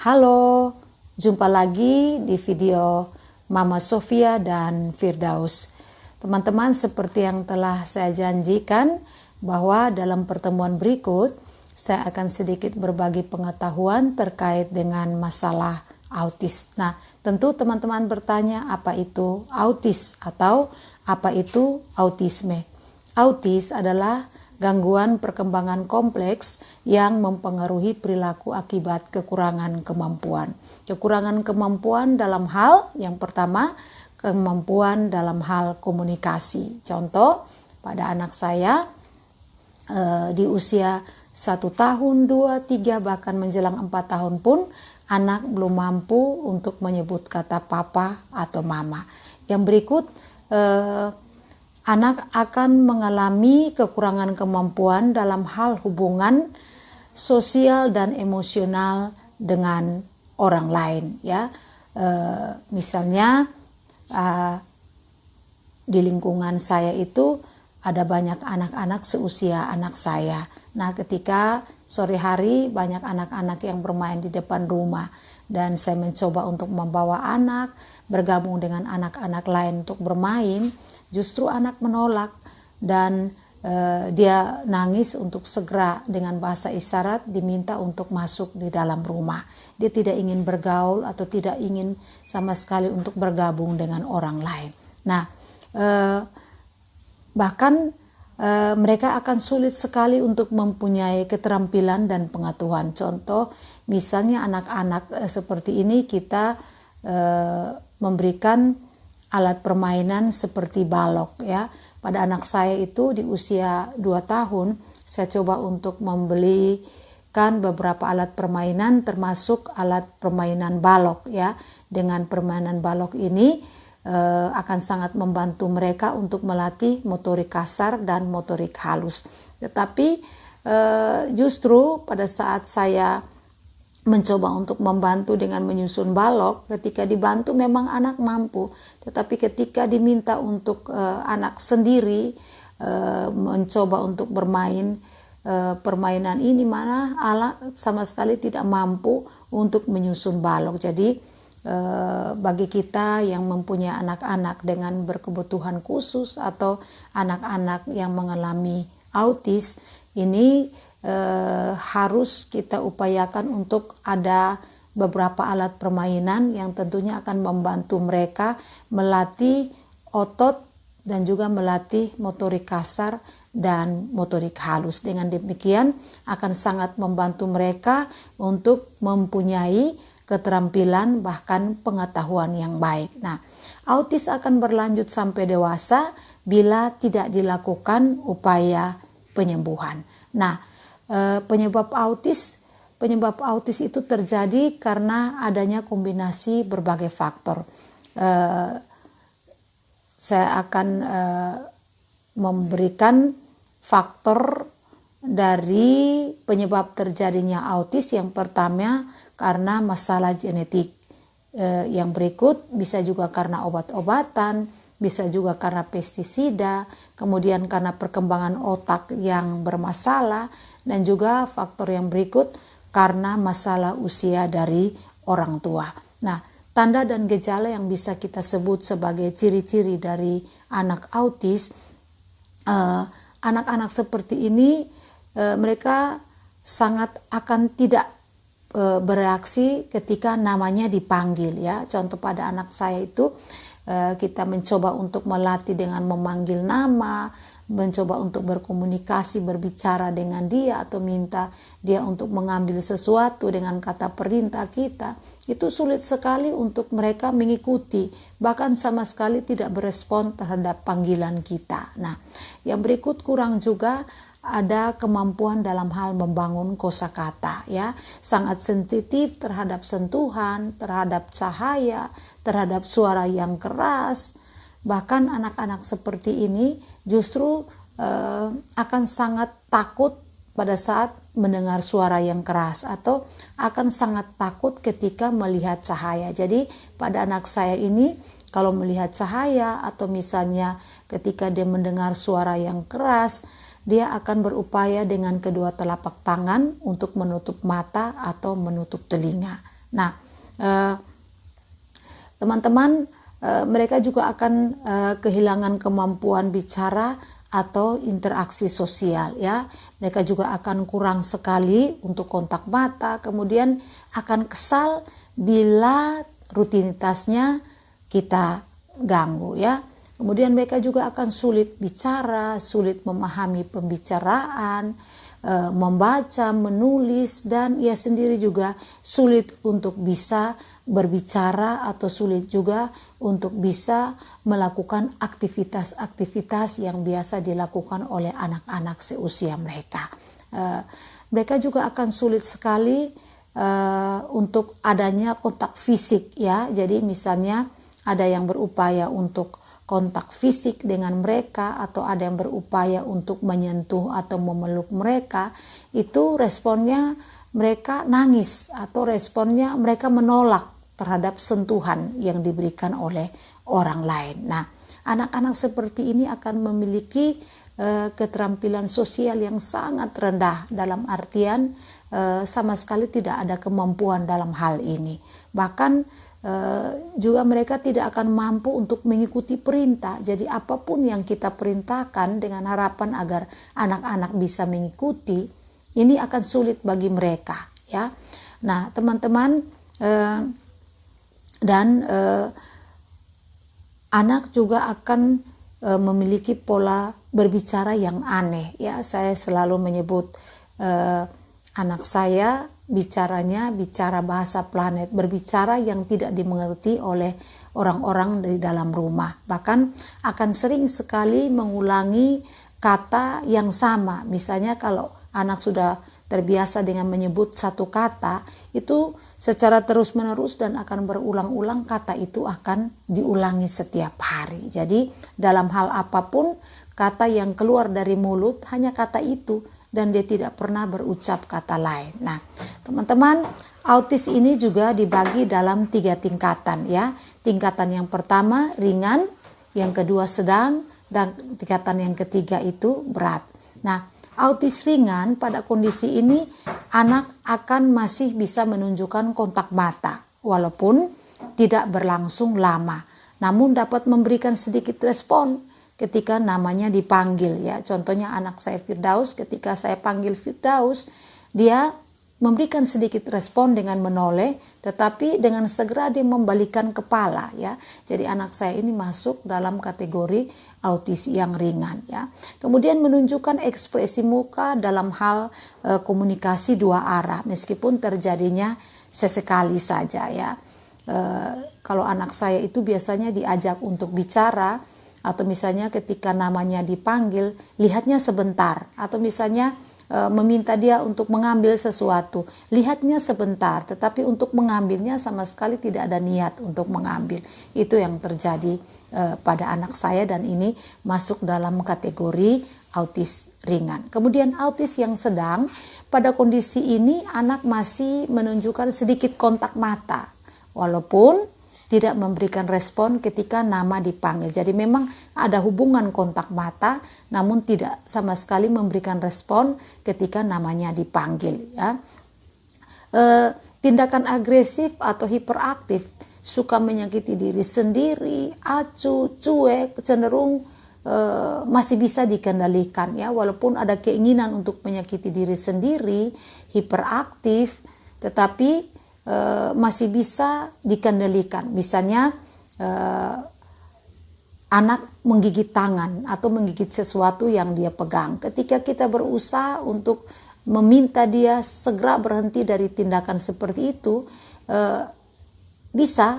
Halo, jumpa lagi di video Mama Sofia dan Firdaus. Teman-teman, seperti yang telah saya janjikan bahwa dalam pertemuan berikut saya akan sedikit berbagi pengetahuan terkait dengan masalah autis. Nah, tentu teman-teman bertanya apa itu autis atau apa itu autisme. Autis adalah gangguan perkembangan kompleks yang mempengaruhi perilaku akibat kekurangan kemampuan. Kekurangan kemampuan dalam hal yang pertama, kemampuan dalam hal komunikasi. Contoh, pada anak saya di usia 1 tahun, 2, 3, bahkan menjelang 4 tahun pun anak belum mampu untuk menyebut kata papa atau mama. Yang berikut, anak akan mengalami kekurangan kemampuan dalam hal hubungan sosial dan emosional dengan orang lain, ya. Misalnya di lingkungan saya itu ada banyak anak-anak seusia anak saya. Nah, ketika sore hari banyak anak-anak yang bermain di depan rumah dan saya mencoba untuk membawa anak bergabung dengan anak-anak lain untuk bermain, justru anak menolak dan dia nangis untuk segera dengan bahasa isyarat diminta untuk masuk di dalam rumah. Dia tidak ingin bergaul atau tidak ingin sama sekali untuk bergabung dengan orang lain. Nah, bahkan mereka akan sulit sekali untuk mempunyai keterampilan dan pengetahuan. Contoh, misalnya anak-anak seperti ini kita memberikan alat permainan seperti balok, ya. Pada anak saya itu di usia 2 tahun, saya coba untuk membelikan beberapa alat permainan termasuk alat permainan balok, ya. Dengan permainan balok ini akan sangat membantu mereka untuk melatih motorik kasar dan motorik halus. Tetapi justru pada saat saya mencoba untuk membantu dengan menyusun balok, ketika dibantu memang anak mampu, tetapi ketika diminta untuk anak sendiri mencoba untuk bermain permainan ini, mana anak sama sekali tidak mampu untuk menyusun balok. Jadi bagi kita yang mempunyai anak-anak dengan berkebutuhan khusus atau anak-anak yang mengalami autis, ini harus kita upayakan untuk ada beberapa alat permainan yang tentunya akan membantu mereka melatih otot dan juga melatih motorik kasar dan motorik halus. Dengan demikian akan sangat membantu mereka untuk mempunyai keterampilan bahkan pengetahuan yang baik. Nah, autis akan berlanjut sampai dewasa bila tidak dilakukan upaya penyembuhan. Nah, penyebab autis itu terjadi karena adanya kombinasi berbagai faktor. Saya akan memberikan faktor dari penyebab terjadinya autis. Yang pertama karena masalah genetik. Yang berikut bisa juga karena obat-obatan, bisa juga karena pestisida, kemudian karena perkembangan otak yang bermasalah, dan juga faktor yang berikut karena masalah usia dari orang tua. Nah, tanda dan gejala yang bisa kita sebut sebagai ciri-ciri dari anak autis, anak-anak seperti ini mereka sangat akan tidak bereaksi ketika namanya dipanggil, ya. Contoh pada anak saya itu kita mencoba untuk melatih dengan memanggil nama, mencoba untuk berkomunikasi, berbicara dengan dia atau minta dia untuk mengambil sesuatu dengan kata perintah kita. Itu sulit sekali untuk mereka mengikuti, bahkan sama sekali tidak berespon terhadap panggilan kita. Nah, yang berikut kurang juga ada kemampuan dalam hal membangun kosakata, ya. Sangat sensitif terhadap sentuhan, terhadap cahaya, terhadap suara yang keras. Bahkan anak-anak seperti ini justru akan sangat takut pada saat mendengar suara yang keras atau akan sangat takut ketika melihat cahaya. Jadi pada anak saya ini kalau melihat cahaya atau misalnya ketika dia mendengar suara yang keras, dia akan berupaya dengan kedua telapak tangan untuk menutup mata atau menutup telinga. Nah, teman-teman, mereka juga akan kehilangan kemampuan bicara atau interaksi sosial, ya. Mereka juga akan kurang sekali untuk kontak mata, kemudian akan kesal bila rutinitasnya kita ganggu, ya. Kemudian mereka juga akan sulit bicara, sulit memahami pembicaraan, membaca, menulis, dan ia sendiri juga sulit untuk bisa berbicara atau sulit juga untuk bisa melakukan aktivitas-aktivitas yang biasa dilakukan oleh anak-anak seusia mereka. Mereka juga akan sulit sekali untuk adanya kontak fisik, ya. Jadi misalnya ada yang berupaya untuk kontak fisik dengan mereka atau ada yang berupaya untuk menyentuh atau memeluk mereka, itu responnya mereka nangis atau responnya mereka menolak terhadap sentuhan yang diberikan oleh orang lain. Nah, anak-anak seperti ini akan memiliki keterampilan sosial yang sangat rendah, dalam artian sama sekali tidak ada kemampuan dalam hal ini. Bahkan juga mereka tidak akan mampu untuk mengikuti perintah. Jadi apapun yang kita perintahkan dengan harapan agar anak-anak bisa mengikuti, ini akan sulit bagi mereka, ya. Nah, teman-teman, anak juga akan memiliki pola berbicara yang aneh, ya. Saya selalu menyebut anak saya bicaranya bicara bahasa planet, berbicara yang tidak dimengerti oleh orang-orang di dalam rumah. Bahkan akan sering sekali mengulangi kata yang sama. Misalnya kalau anak sudah terbiasa dengan menyebut satu kata, itu secara terus-menerus dan akan berulang-ulang, kata itu akan diulangi setiap hari. Jadi dalam hal apapun, kata yang keluar dari mulut hanya kata itu, dan dia tidak pernah berucap kata lain. Nah, teman-teman, autis ini juga dibagi dalam 3 tingkatan, ya. Tingkatan yang pertama ringan, yang kedua sedang, dan tingkatan yang ketiga itu berat. Nah, autis ringan pada kondisi ini anak akan masih bisa menunjukkan kontak mata walaupun tidak berlangsung lama, namun dapat memberikan sedikit respon ketika namanya dipanggil, ya. Contohnya anak saya Firdaus, ketika saya panggil Firdaus, dia memberikan sedikit respon dengan menoleh, tetapi dengan segera dia membalikkan kepala, ya. Jadi anak saya ini masuk dalam kategori autis yang ringan, ya. Kemudian menunjukkan ekspresi muka dalam hal komunikasi 2 arah, meskipun terjadinya sesekali saja, ya. Kalau anak saya itu biasanya diajak untuk bicara, atau misalnya ketika namanya dipanggil, lihatnya sebentar, atau misalnya meminta dia untuk mengambil sesuatu, lihatnya sebentar, tetapi untuk mengambilnya sama sekali tidak ada niat untuk mengambil. Itu yang terjadi pada anak saya, dan ini masuk dalam kategori autis ringan. Kemudian autis yang sedang, pada kondisi ini anak masih menunjukkan sedikit kontak mata, walaupun tidak memberikan respon ketika nama dipanggil. Jadi memang ada hubungan kontak mata, namun tidak sama sekali memberikan respon ketika namanya dipanggil, ya. Tindakan agresif atau hiperaktif, suka menyakiti diri sendiri, acuh, cuek, cenderung masih bisa dikendalikan, ya. Walaupun ada keinginan untuk menyakiti diri sendiri, hiperaktif, tetapi masih bisa dikendalikan. Misalnya anak menggigit tangan atau menggigit sesuatu yang dia pegang. Ketika kita berusaha untuk meminta dia segera berhenti dari tindakan seperti itu,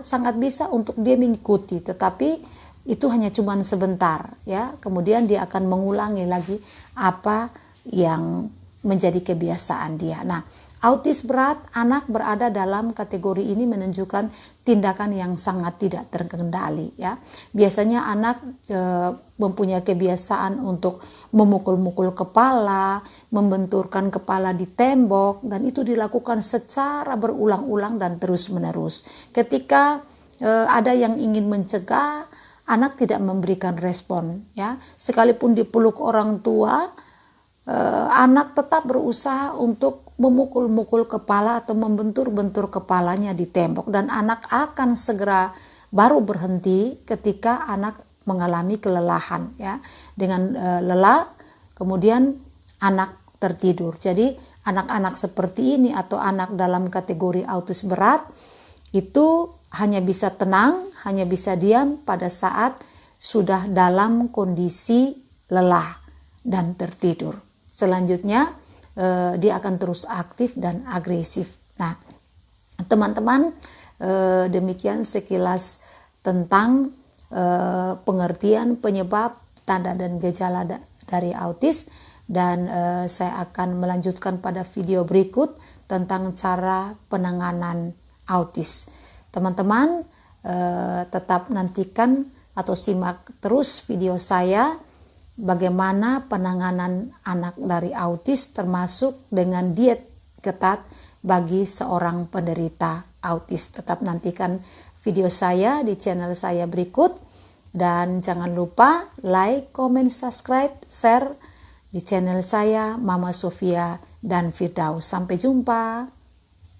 sangat bisa untuk dia mengikuti, tetapi itu hanya cuman sebentar, ya. Kemudian dia akan mengulangi lagi apa yang menjadi kebiasaan dia. Nah, autis berat, anak berada dalam kategori ini menunjukkan tindakan yang sangat tidak terkendali, ya. Biasanya anak mempunyai kebiasaan untuk memukul-mukul kepala, membenturkan kepala di tembok, dan itu dilakukan secara berulang-ulang dan terus-menerus. Ketika ada yang ingin mencegah, anak tidak memberikan respon, ya. Sekalipun dipeluk orang tua, anak tetap berusaha untuk memukul-mukul kepala atau membentur-bentur kepalanya di tembok, dan anak akan segera baru berhenti ketika anak mengalami kelelahan ya. Dengan lelah kemudian anak tertidur. Jadi anak-anak seperti ini atau anak dalam kategori autis berat itu hanya bisa tenang, hanya bisa diam pada saat sudah dalam kondisi lelah dan tertidur. Selanjutnya dia akan terus aktif dan agresif. Nah, teman-teman, demikian sekilas tentang pengertian penyebab, tanda dan gejala dari autis, dan saya akan melanjutkan pada video berikut tentang cara penanganan autis. Teman-teman tetap nantikan atau simak terus video saya bagaimana penanganan anak dari autis, termasuk dengan diet ketat bagi seorang penderita autis. Tetap nantikan video saya di channel saya berikut, dan jangan lupa like, comment, subscribe, share di channel saya Mama Sofia dan Firdaus. Sampai jumpa.